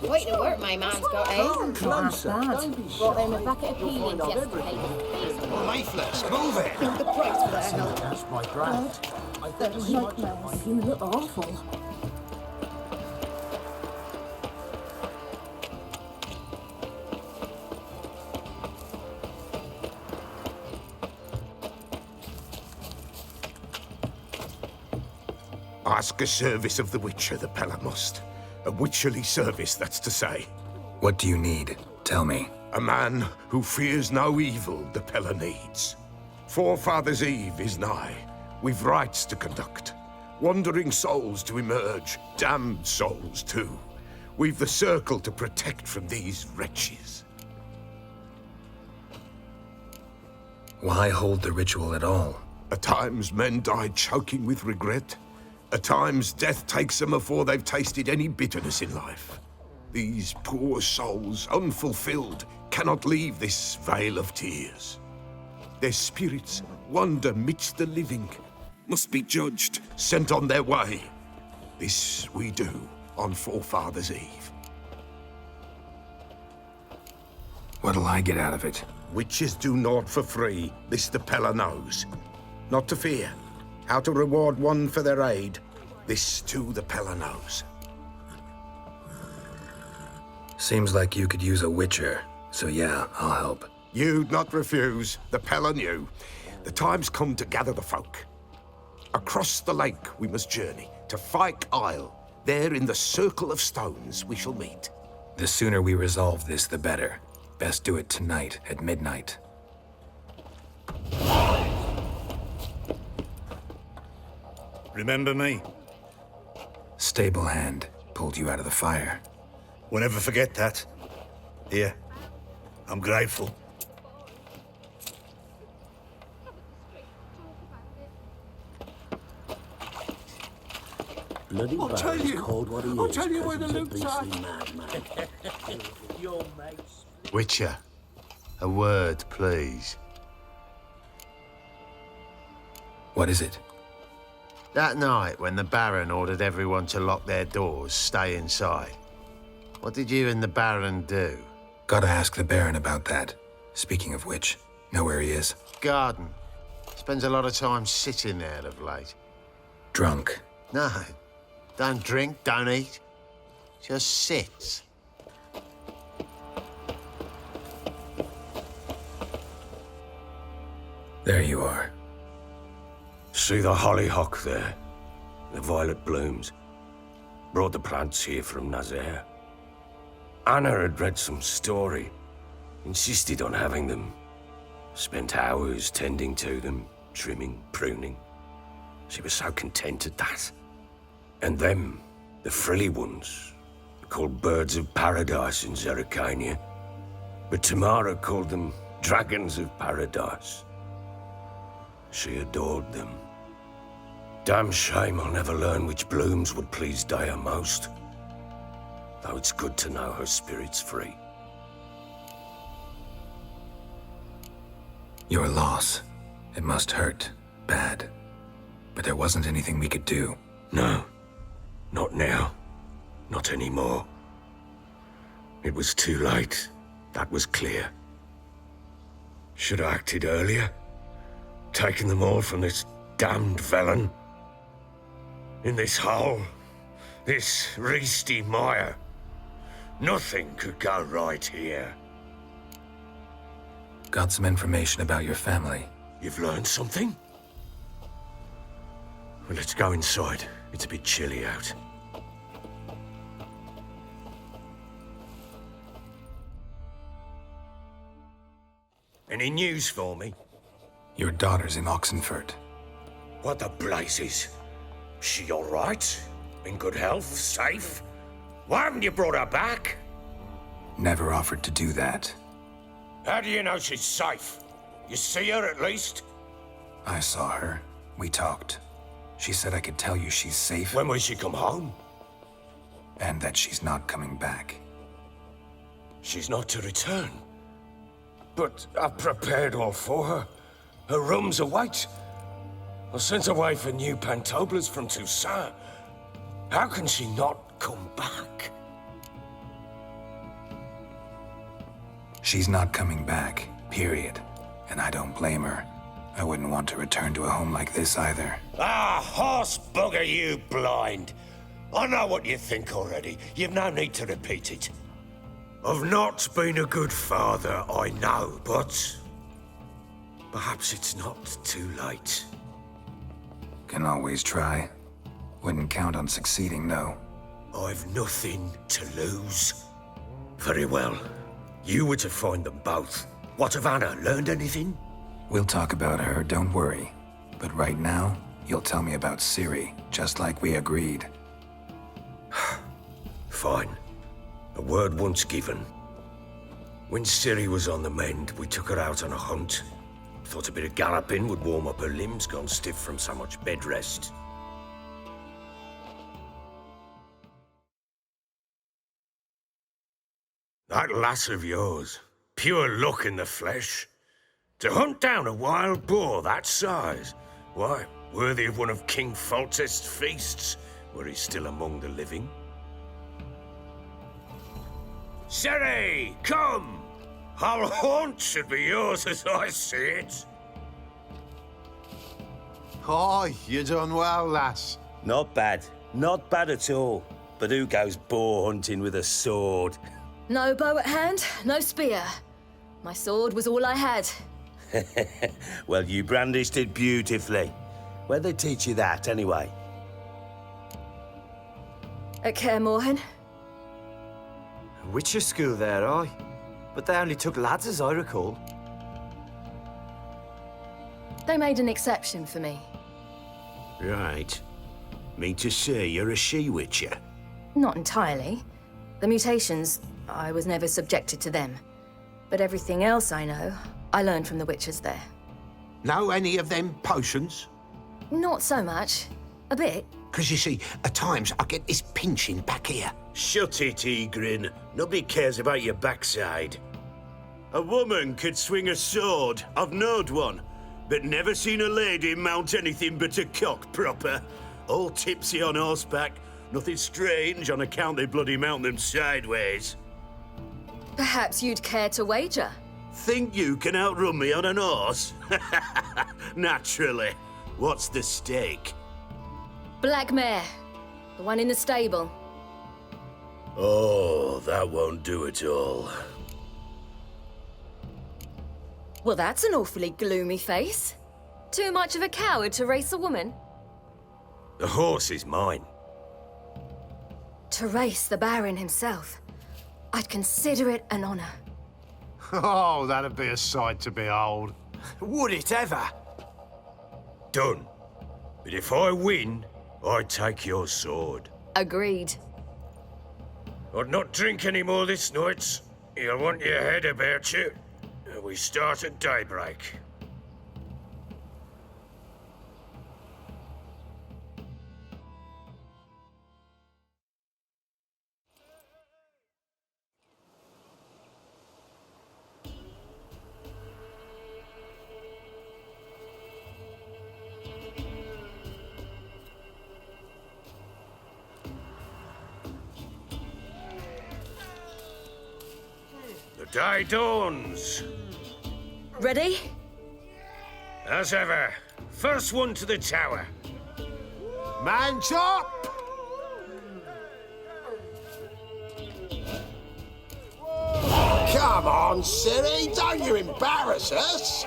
Quite the work my man's got, eh? Closer. Brought him a bucket of peelings yesterday. Well, Mayfless, move it! The price for their help. That's my grand. I think as much of my... You look awful. Ask a service of the Witcher, the Pella must. A witcherly service, that's to say. What do you need? Tell me. A man who fears no evil the Pella needs. Forefather's Eve is nigh. We've rites to conduct. Wandering souls to emerge. Damned souls, too. We've the circle to protect from these wretches. Why hold the ritual at all? At times, men die choking with regret. At times, death takes them before they've tasted any bitterness in life. These poor souls, unfulfilled, cannot leave this vale of tears. Their spirits wander midst the living, must be judged, sent on their way. This we do on Forefather's Eve. What'll I get out of it? Witches do naught for free, this the Pella knows. Not to fear. How to reward one for their aid, this too the Pella knows. Seems like you could use a witcher, so yeah, I'll help. You'd not refuse, the Pella knew. The time's come to gather the folk. Across the lake we must journey, to Fyke Isle. There in the circle of stones we shall meet. The sooner we resolve this, the better. Best do it tonight, at midnight. Remember me? Stablehand pulled you out of the fire. We'll never forget that. Here, I'm grateful. Bloody I'll tell you. called what he I'll is, tell you 'cause where the he's a loot's at. beastly madman. Your mates. Witcher, a word, please. What is it? That night when the Baron ordered everyone to lock their doors, stay inside. What did you and the Baron do? Gotta ask the Baron about that. Speaking of which, know where he is? Garden. Spends a lot of time sitting there of late. Drunk. No, don't drink, don't eat. Just sits. There you are. See the hollyhock there? The violet blooms. Brought the plants here from Nazaire. Anna had read some story. Insisted on having them. Spent hours tending to them, trimming, pruning. She was so content at that. And them, the frilly ones, called birds of paradise in Zerrikania. But Tamara called them dragons of paradise. She adored them. Damn shame I'll never learn which blooms would please Daya most. Though it's good to know her spirit's free. Your loss. It must hurt. Bad. But there wasn't anything we could do. No. Not now. Not anymore. It was too late. That was clear. Should have acted earlier. Taken them all from this damned Velen. In this hole. This reesty mire. Nothing could go right here. Got some information about your family. You've learned something? Well, let's go inside. It's a bit chilly out. Any news for me? Your daughter's in Oxenfurt. What the blazes? She all right? In good health? Safe? Why haven't you brought her back? Never offered to do that. How do you know she's safe? You see her at least? I saw her. We talked. She said I could tell you she's safe When will she come home? and that she's not coming back. She's not to return. But I've prepared all for her. Her rooms await. I sent away for new pantoblas from Toussaint. How can she not come back? She's not coming back, period. And I don't blame her. I wouldn't want to return to a home like this either. Ah, horse bugger, you blind. I know what you think already. You've no need to repeat it. I've not been a good father, I know, but perhaps it's not too late. Can always try. Wouldn't count on succeeding, though. I've nothing to lose. Very well. You were to find them both. What of Anna? Learned anything? We'll talk about her, don't worry. But right now, you'll tell me about Ciri, just like we agreed. Fine. A word once given. When Ciri was on the mend, we took her out on a hunt. Thought a bit of galloping would warm up her limbs, gone stiff from so much bed rest. That lass of yours, pure luck in the flesh. To hunt down a wild boar that size, why, worthy of one of King Foltest's feasts, were he still among the living. Ciri, come! Our haunt should be yours as I see it. Aye, you done well, lass. Not bad. Not bad at all. But who goes boar hunting with a sword? No bow at hand, no spear. My sword was all I had. Well, you brandished it beautifully. Where'd they teach you that, anyway? At Kaer Morhen. Witcher school there, aye. But they only took lads, as I recall. They made an exception for me. Right. Mean to say you're a she-witcher? Not entirely. The mutations, I was never subjected to them. But everything else I know, I learned from the witches there. Know any of them potions? Not so much. A bit. Because you see, at times I get this pinching back here. Shut it, Egrin. Nobody cares about your backside. A woman could swing a sword. I've knowed one. But never seen a lady mount anything but a cock proper. All tipsy on horseback. Nothing strange on account they bloody mount them sideways. Perhaps you'd care to wager? Think you can outrun me on an horse? Naturally. What's the stake? Black mare. The one in the stable. Oh, that won't do it all. Well, that's an awfully gloomy face. Too much of a coward to race a woman? The horse is mine. To race the Baron himself. I'd consider it an honor. Oh, that'd be a sight to behold. Would it ever? Done. But if I win, I take your sword. Agreed. I'd not drink any more this night. You'll want your head about you. We start at daybreak. The day dawns. Ready? As ever, first one to the tower. Man chop! Come on, Ciri, don't you embarrass us.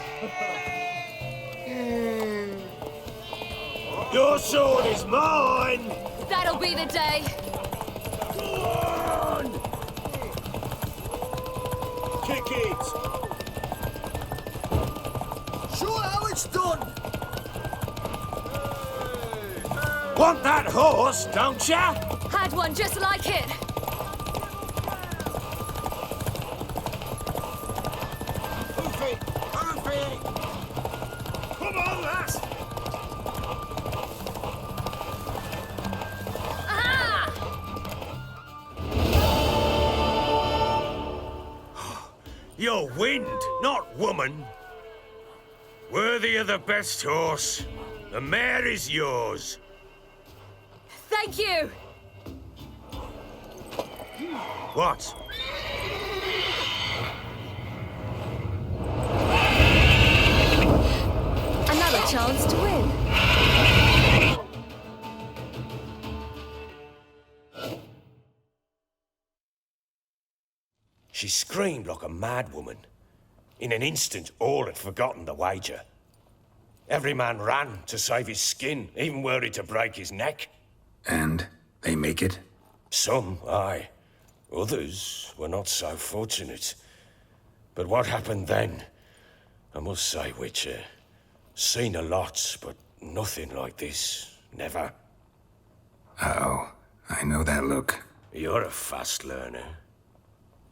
Your sword is mine! That'll be the day. Go on! Kick it! Show how it's done! Want that horse, don't ya? Had one just like it. Hoof it! Hoof Come on, lass! You're wind, not woman. Worthy of the best horse. The mare is yours. Thank you! What? Another chance to win. She screamed like a mad woman. In an instant, all had forgotten the wager. Every man ran to save his skin, even were it to break his neck. And they make it? Some, aye. Others were not so fortunate. But what happened then? I must say, Witcher, seen a lot, but nothing like this. Never. Uh-oh. I know that look. You're a fast learner.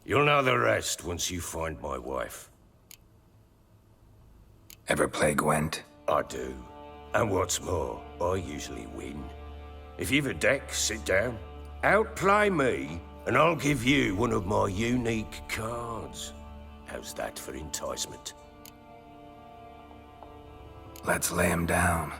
You'll know the rest once you find my wife. Ever play Gwent? I do. And what's more, I usually win. If you've a deck, sit down. Outplay me, and I'll give you one of my unique cards. How's that for enticement? Let's lay him down.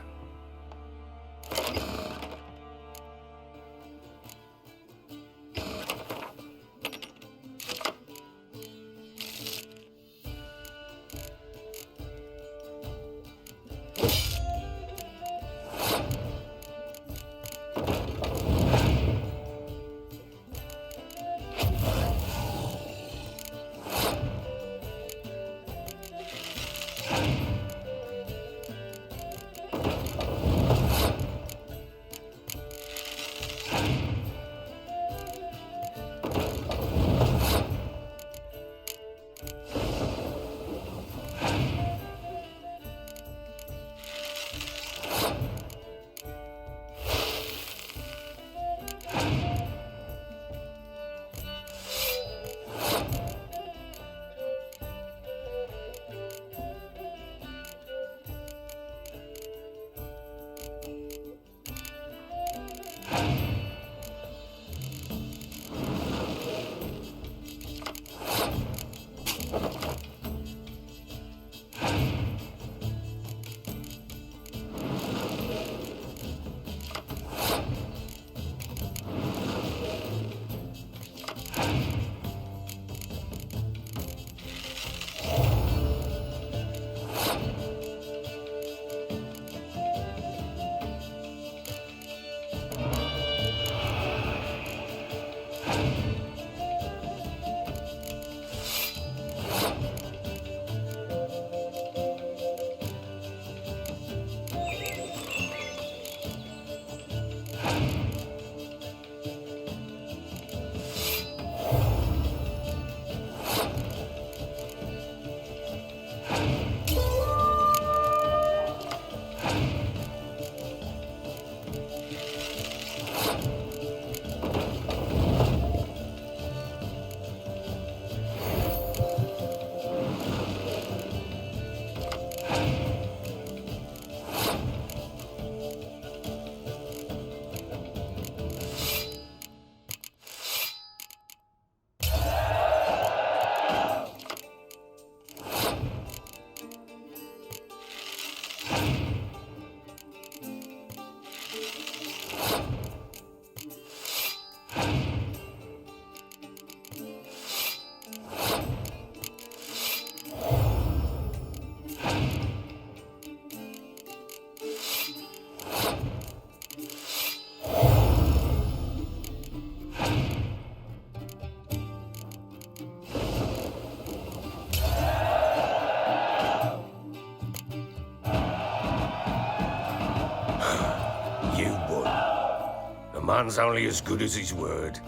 Man's only as good as his word.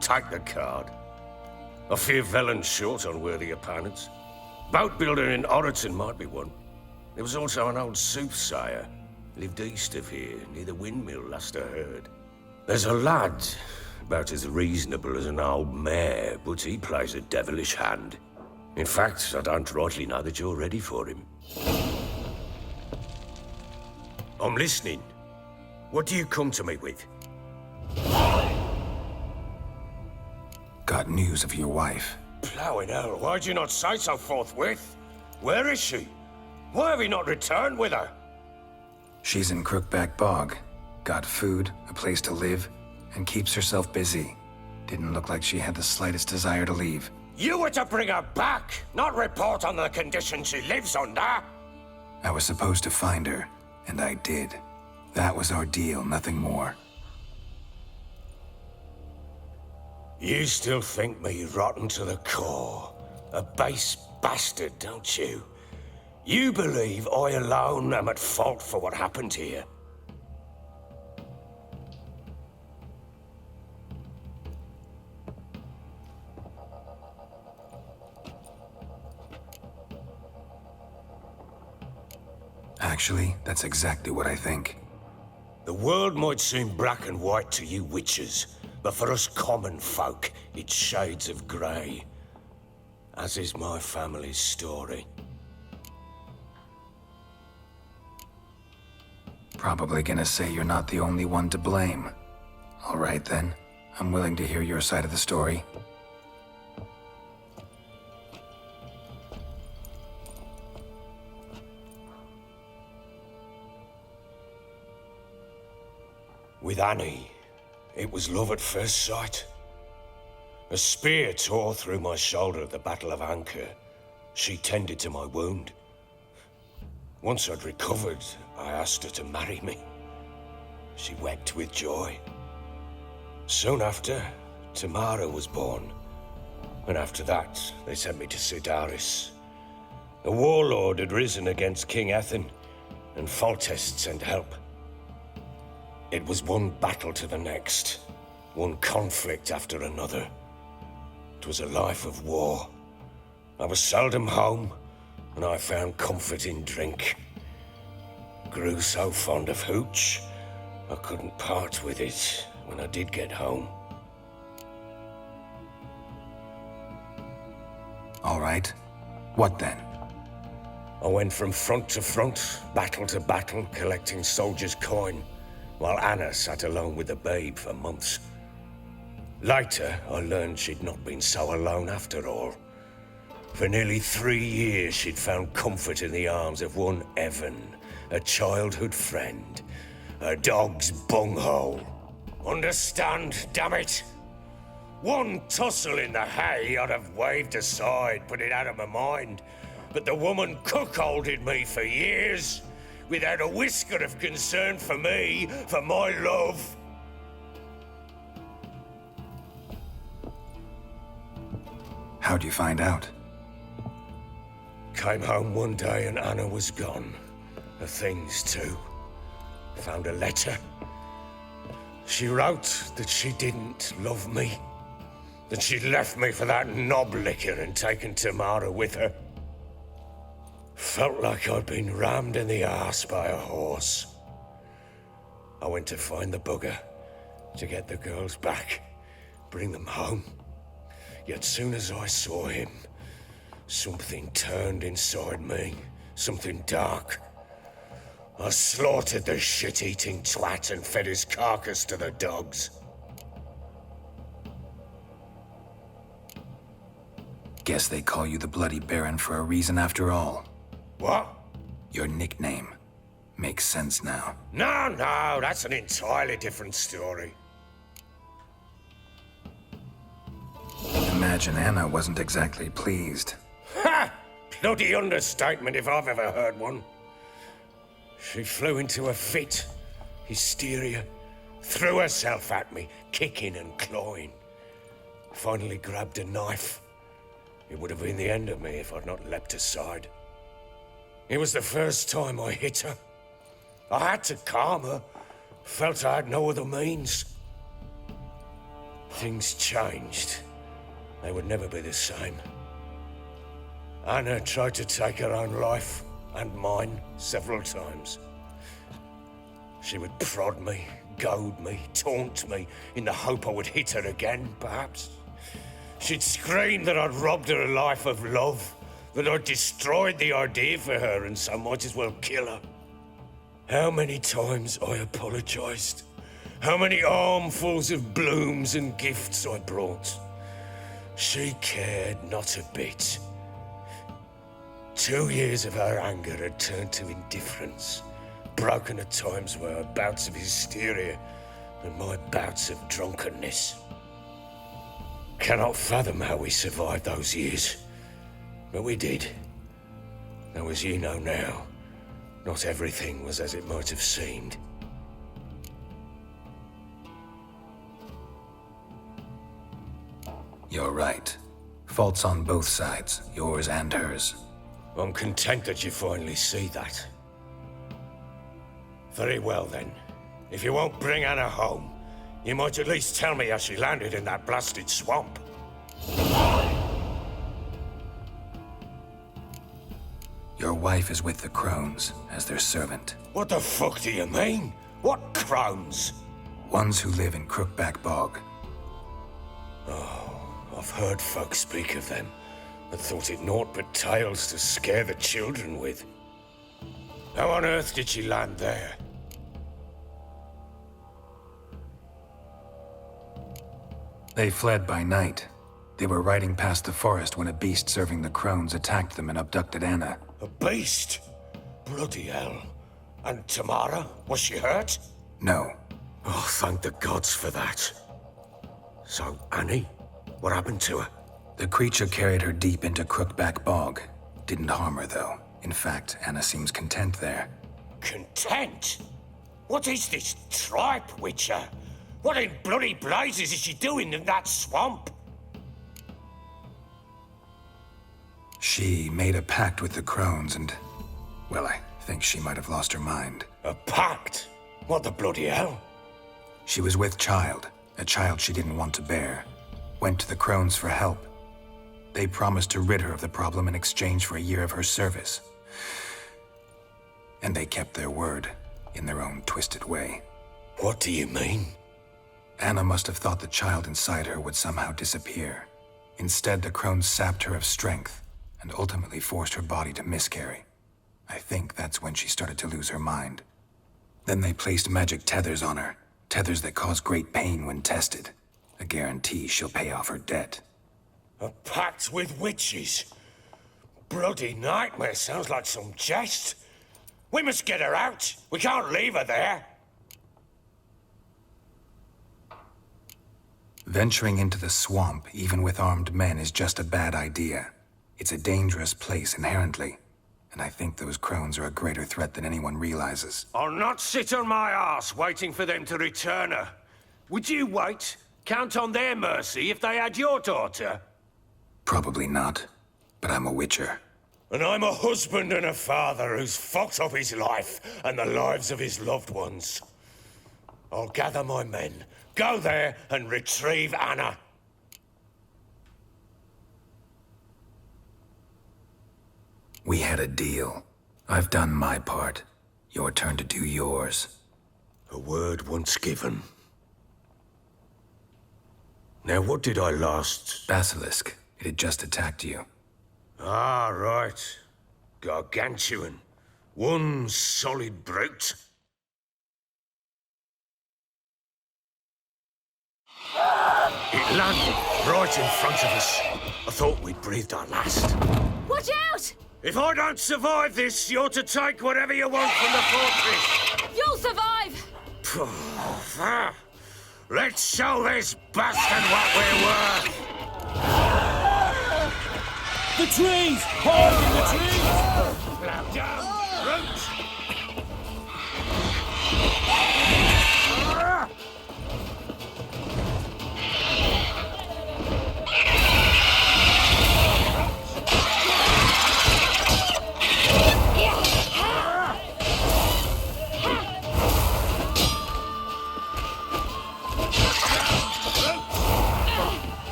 Take the card. I fear Velen's short on worthy opponents. Boat builder in Oroton might be one. There was also an old soothsayer. Lived east of here, near the windmill, last I heard. There's a lad, about as reasonable as an old mare, but he plays a devilish hand. In fact, I don't rightly know that you're ready for him. I'm listening. What do you come to me with? Got news of your wife. Plowing hell, why'd you not say so forthwith? Where is she? Why have you not returned with her? She's in Crookback Bog. Got food, a place to live, and keeps herself busy. Didn't look like she had the slightest desire to leave. You were to bring her back, not report on the conditions she lives under. I was supposed to find her, and I did. That was our deal, nothing more. You still think me rotten to the core. A base bastard, don't you? You believe I alone am at fault for what happened here. Actually, that's exactly what I think. The world might seem black and white to you witches, but for us common folk, it's shades of grey. As is my family's story. Probably gonna say you're not the only one to blame. All right then, I'm willing to hear your side of the story. With Annie, it was love at first sight. A spear tore through my shoulder at the Battle of Anchor. She tended to my wound. Once I'd recovered, I asked her to marry me. She wept with joy. Soon after, Tamara was born. And after that, they sent me to Sidaris. A warlord had risen against King Ethan, and Foltest sent help. It was one battle to the next, one conflict after another. It was a life of war. I was seldom home, and I found comfort in drink. Grew so fond of hooch, I couldn't part with it when I did get home. All right. What then? I went from front to front, battle to battle, collecting soldiers' coin, while Anna sat alone with the babe for months. Later, I learned she'd not been so alone after all. For nearly 3 years, she'd found comfort in the arms of one Evan, a childhood friend, a dog's bunghole. Understand, damn it? One tussle in the hay I'd have waved aside, put it out of my mind. But the woman cuckolded me for years, without a whisker of concern for me, for my love. How'd you find out? Came home one day and Anna was gone. Her things too. Found a letter. She wrote that she didn't love me. That she'd left me for that knob licker and taken Tamara with her. Felt like I'd been rammed in the arse by a horse. I went to find the bugger, to get the girls back, bring them home. Yet soon as I saw him, something turned inside me, something dark. I slaughtered the shit-eating twat and fed his carcass to the dogs. Guess they call you the Bloody Baron for a reason after all. What? Your nickname. Makes sense now. No, that's an entirely different story. Imagine Anna wasn't exactly pleased. Ha! Bloody understatement if I've ever heard one. She flew into a fit, hysteria, threw herself at me, kicking and clawing. Finally grabbed a knife. It would have been the end of me if I'd not leapt aside. It was the first time I hit her. I had to calm her. Felt I had no other means. Things changed. They would never be the same. Anna tried to take her own life, and mine, several times. She would prod me, goad me, taunt me, in the hope I would hit her again, perhaps. She'd scream that I'd robbed her a life of love, that I'd destroyed the idea for her and so might as well kill her. How many times I apologized. How many armfuls of blooms and gifts I brought. She cared not a bit. 2 years of her anger had turned to indifference, broken at times by her bouts of hysteria and my bouts of drunkenness. Cannot fathom how we survived those years, but we did. Though as you know now, not everything was as it might have seemed. You're right. Faults on both sides, yours and hers. I'm content that you finally see that. Very well then. If you won't bring Anna home, you might at least tell me how she landed in that blasted swamp. Your wife is with the crones, as their servant. What the fuck do you mean? What crones? Ones who live in Crookback Bog. I've heard folk speak of them, and thought it naught but tales to scare the children with. How on earth did she land there? They fled by night. They were riding past the forest when a beast serving the crones attacked them and abducted Anna. A beast? Bloody hell. And Tamara? Was she hurt? No. Oh, thank the gods for that. So, Annie? What happened to her? The creature carried her deep into Crookback Bog. Didn't harm her, though. In fact, Anna seems content there. Content? What is this tripe, Witcher? What in bloody blazes is she doing in that swamp? She made a pact with the crones and... well, I think she might have lost her mind. A pact? What the bloody hell? She was with child, a child she didn't want to bear. Went to the crones for help. They promised to rid her of the problem in exchange for a year of her service. And they kept their word, in their own twisted way. What do you mean? Anna must have thought the child inside her would somehow disappear. Instead, the crones sapped her of strength, and ultimately forced her body to miscarry. I think that's when she started to lose her mind. Then they placed magic tethers on her, tethers that cause great pain when tested. A guarantee she'll pay off her debt. A pact with witches? Bloody nightmare, sounds like some jest. We must get her out. We can't leave her there. Venturing into the swamp, even with armed men, is just a bad idea. It's a dangerous place inherently, and I think those crones are a greater threat than anyone realizes. I'll not sit on my arse waiting for them to return her. Would you wait? Count on their mercy if they had your daughter? Probably not, but I'm a witcher. And I'm a husband and a father who's fucked up his life and the lives of his loved ones. I'll gather my men, go there and retrieve Anna. We had a deal. I've done my part. Your turn to do yours. A word once given. Now, what did I last... Basilisk. It had just attacked you. Ah, right. Gargantuan. One solid brute. It landed right in front of us. I thought we'd breathed our last. Watch out! If I don't survive this, you're to take whatever you want from the fortress. You'll survive! Let's show this bastard what we're worth. The trees! Hide in the trees! Blow down, root!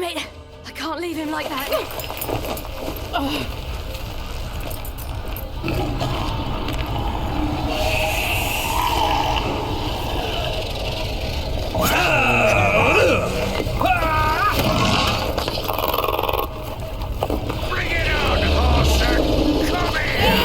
Damn it! I can't leave him like that. Bring it on, horse! Come here!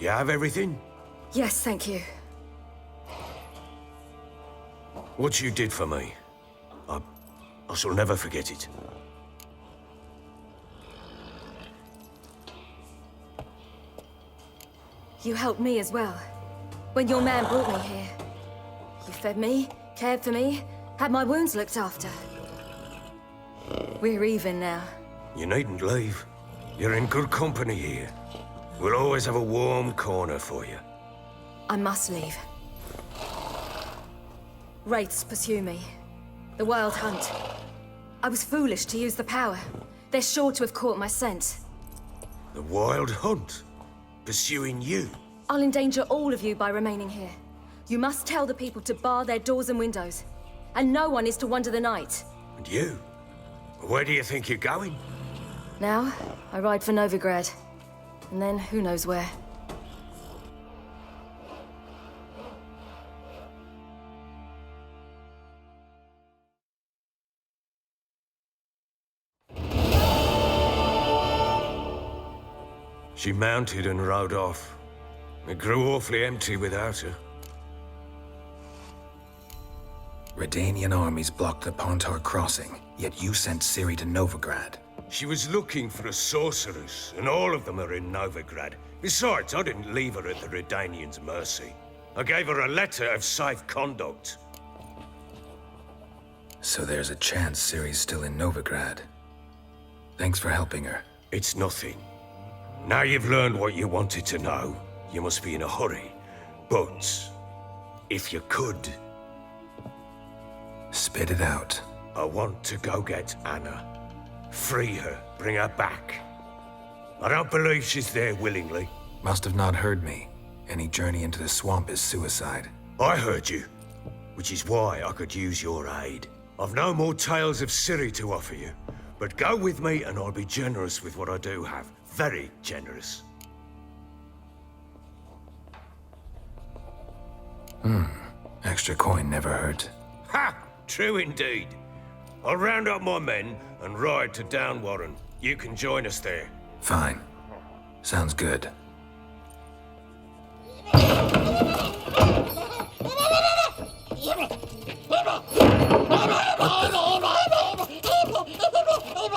You have everything? Yes, thank you. What you did for me, I shall never forget it. You helped me as well. When your man brought me here. You fed me, cared for me, had my wounds looked after. We're even now. You needn't leave. You're in good company here. We'll always have a warm corner for you. I must leave. Wraiths pursue me. The Wild Hunt. I was foolish to use the power. They're sure to have caught my scent. The Wild Hunt? Pursuing you? I'll endanger all of you by remaining here. You must tell the people to bar their doors and windows. And no one is to wander the night. And you? Where do you think you're going? Now, I ride for Novigrad. And then, who knows where. She mounted and rode off. It grew awfully empty without her. Redanian armies blocked the Pontar crossing, yet you sent Ciri to Novigrad. She was looking for a sorceress, and all of them are in Novigrad. Besides, I didn't leave her at the Redanians' mercy. I gave her a letter of safe conduct. So there's a chance Ciri's still in Novigrad. Thanks for helping her. It's nothing. Now you've learned what you wanted to know, you must be in a hurry. But, if you could... Spit it out. I want to go get Anna. Free her, bring her back. I don't believe she's there willingly. Must have not heard me. Any journey into the swamp is suicide. I heard you, which is why I could use your aid. I've no more tales of Ciri to offer you, but go with me and I'll be generous with what I do have. Very generous. Extra coin never hurt. Ha! True indeed. I'll round up my men and ride to Downwarren. You can join us there. Fine. Sounds good.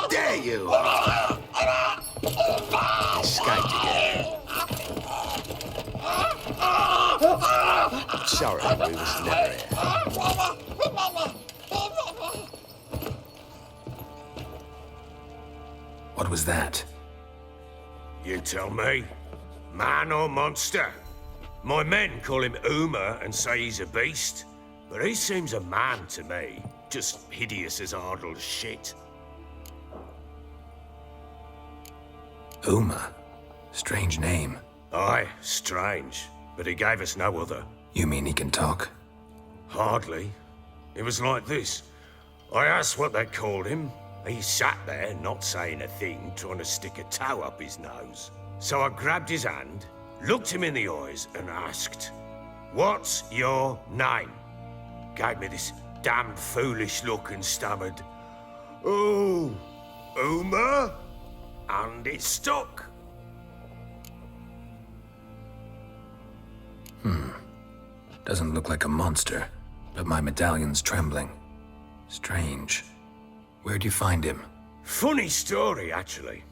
There you are! Escaped again. Sorry, we was never here. What was that? You tell me. Man or monster? My men call him Uma and say he's a beast, but he seems a man to me. Just hideous as Ardle's shit. Uma? Strange name. Aye, strange, but he gave us no other. You mean he can talk? Hardly. It was like this. I asked what they called him. He sat there, not saying a thing, trying to stick a toe up his nose. So I grabbed his hand, looked him in the eyes, and asked, "What's your name?" Gave me this damned foolish look and stammered, "Oh, Uma?" And it stuck. Doesn't look like a monster, but my medallion's trembling. Strange. Where'd you find him? Funny story, actually.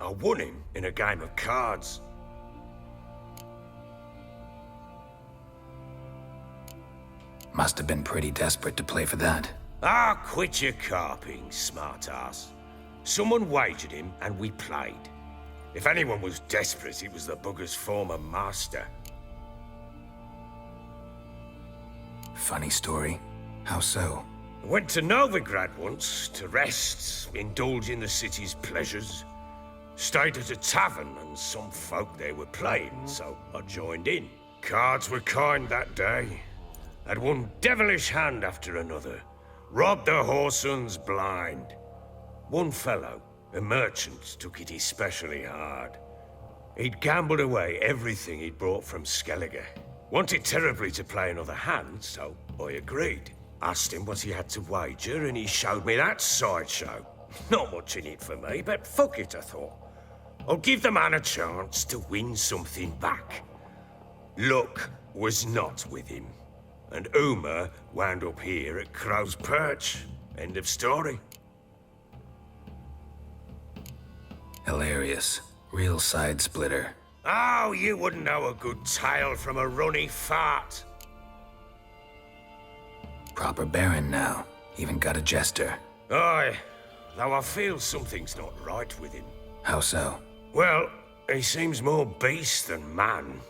I won him in a game of cards. Must have been pretty desperate to play for that. Ah, quit your carping, smartass. Someone wagered him, and we played. If anyone was desperate, it was the bugger's former master. Funny story. How so? I went to Novigrad once to rest, indulge in the city's pleasures. Stayed at a tavern, and some folk there were playing, so I joined in. Cards were kind that day. Had one devilish hand after another. Robbed the whoresons blind. One fellow, a merchant, took it especially hard. He'd gambled away everything he'd brought from Skellige. Wanted terribly to play another hand, so I agreed. Asked him what he had to wager, and he showed me that sideshow. Not much in it for me, but fuck it, I thought. I'll give the man a chance to win something back. Luck was not with him, and Uma wound up here at Crow's Perch. End of story. Hilarious. Real side splitter. Oh, you wouldn't know a good tale from a runny fart. Proper baron now. Even got a jester. Aye, though I feel something's not right with him. How so? Well, he seems more beast than man.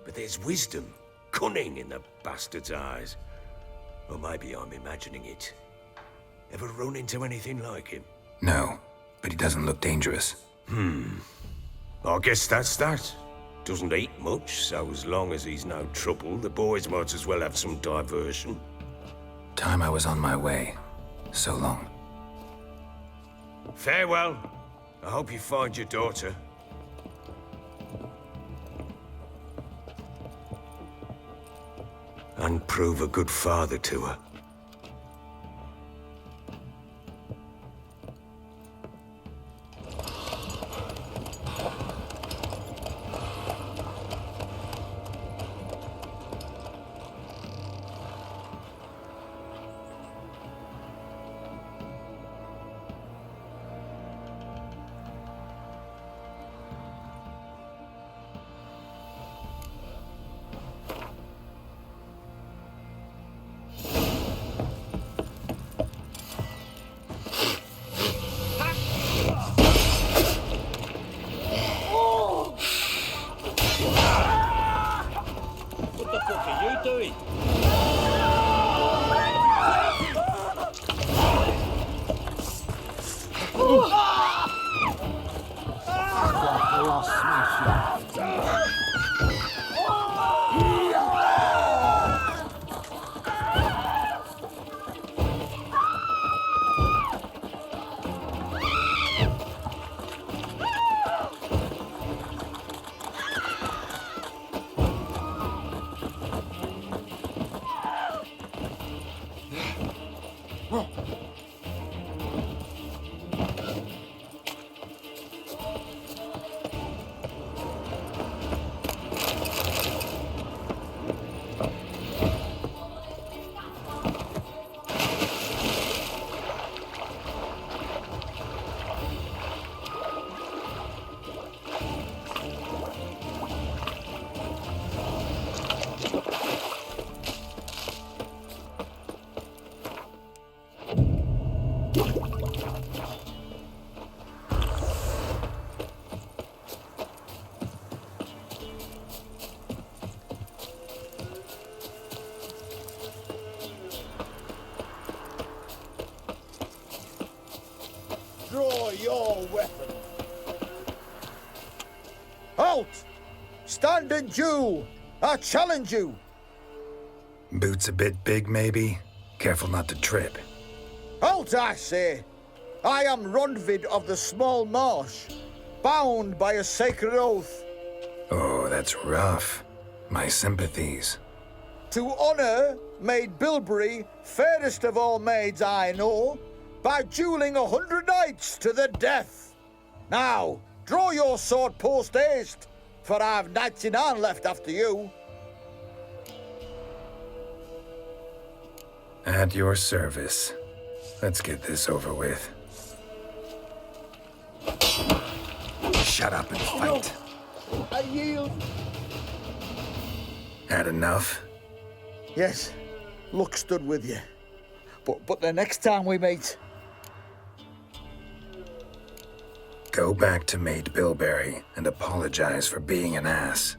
But there's wisdom, cunning in the bastard's eyes. Or maybe I'm imagining it. Ever run into anything like him? No, but he doesn't look dangerous. I guess that's that. Doesn't eat much, so as long as he's no trouble, the boys might as well have some diversion. Time I was on my way. So long. Farewell. I hope you find your daughter. And prove a good father to her. What the fuck are you doing? Draw your weapon. Halt! Stand and do! I challenge you! Boots a bit big, maybe? Careful not to trip. Halt, I say! I am Rundvid of the Small Marsh, bound by a sacred oath. Oh, that's rough. My sympathies. To honour Maid Bilberry, fairest of all maids I know, by duelling 100 knights to the death. Now, draw your sword post haste, for I've 99 left after you. At your service. Let's get this over with. Shut up and fight. I yield. Had enough? Yes, luck stood with you. But the next time we meet... Go back to Maid Bilberry and apologize for being an ass.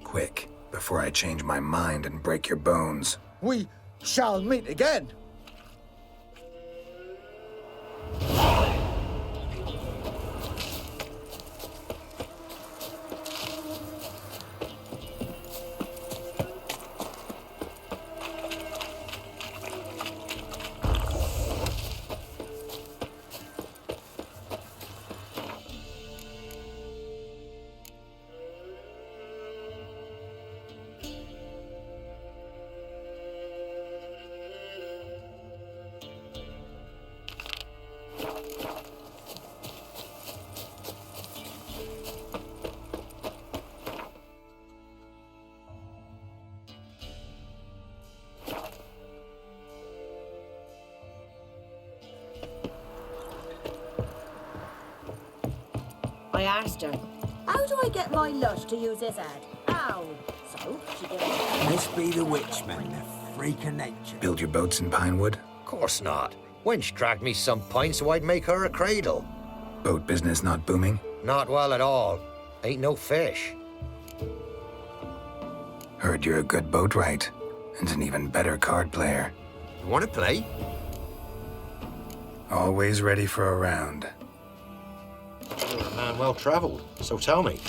Quick, before I change my mind and break your bones. We shall meet again. I asked her, how do I get my lush to use this ad? How? So, she gave me... This be the witch, man, the freak of nature. Build your boats in Pinewood? Course not. Wench dragged me some pint so I'd make her a cradle. Boat business not booming? Not well at all. Ain't no fish. Heard you're a good boatwright, and an even better card player. You want to play? Always ready for a round. You're a man well travelled, so tell me.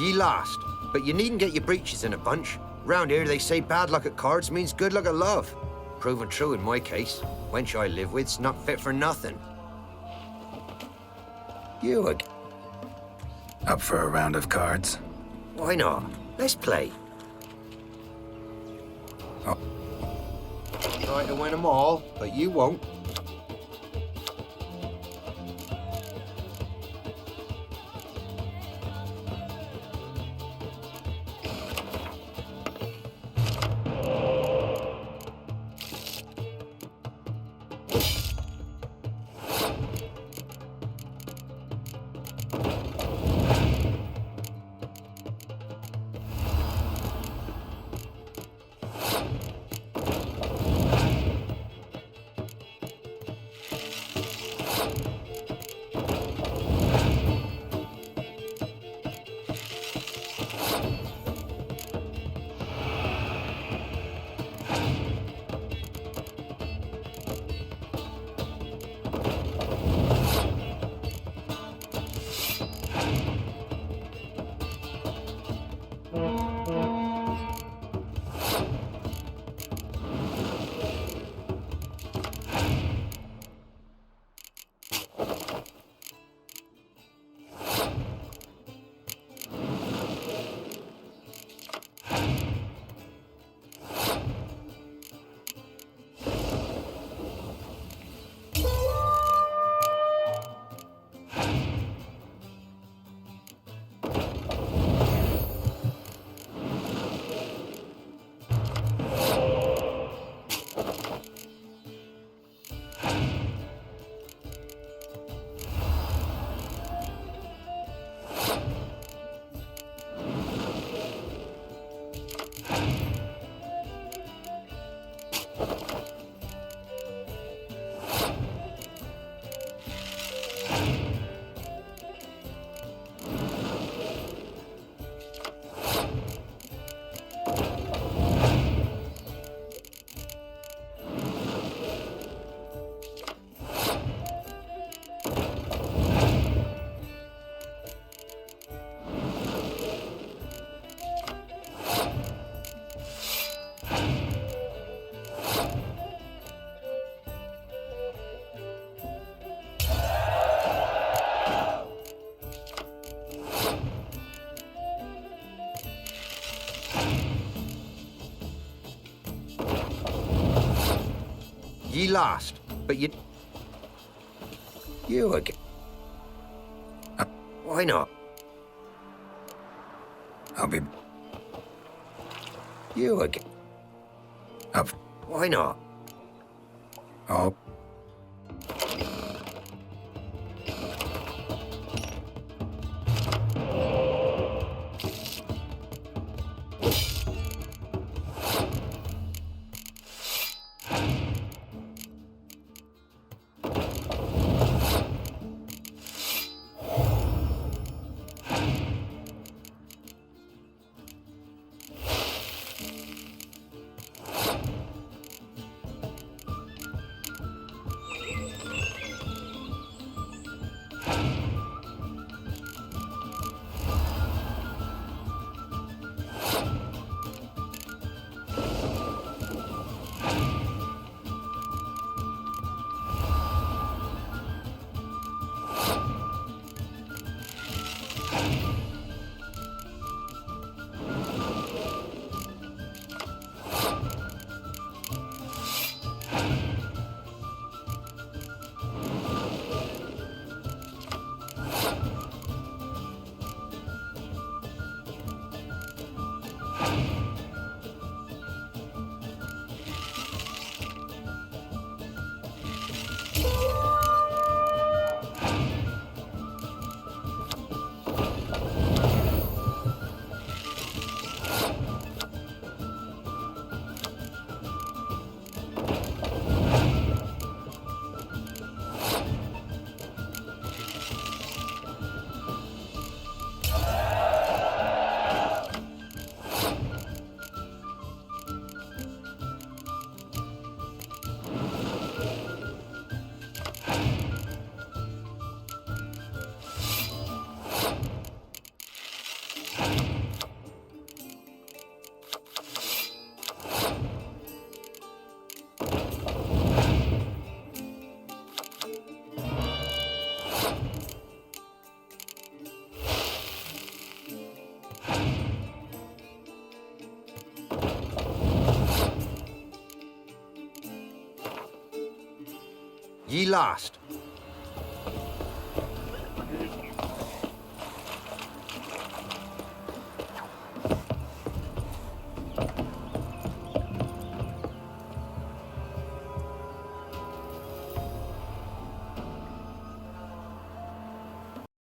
Ye last, but you needn't get your breeches in a bunch. Round here they say bad luck at cards means good luck at love. Proven true in my case. Wench I live with's not fit for nothing. You again? Up for a round of cards? Why not? Let's play. Oh. Try to win them all, but you won't. Ye lost, but you... You again? Why not? I'll be... You again? Why not? Oh. Ye lost,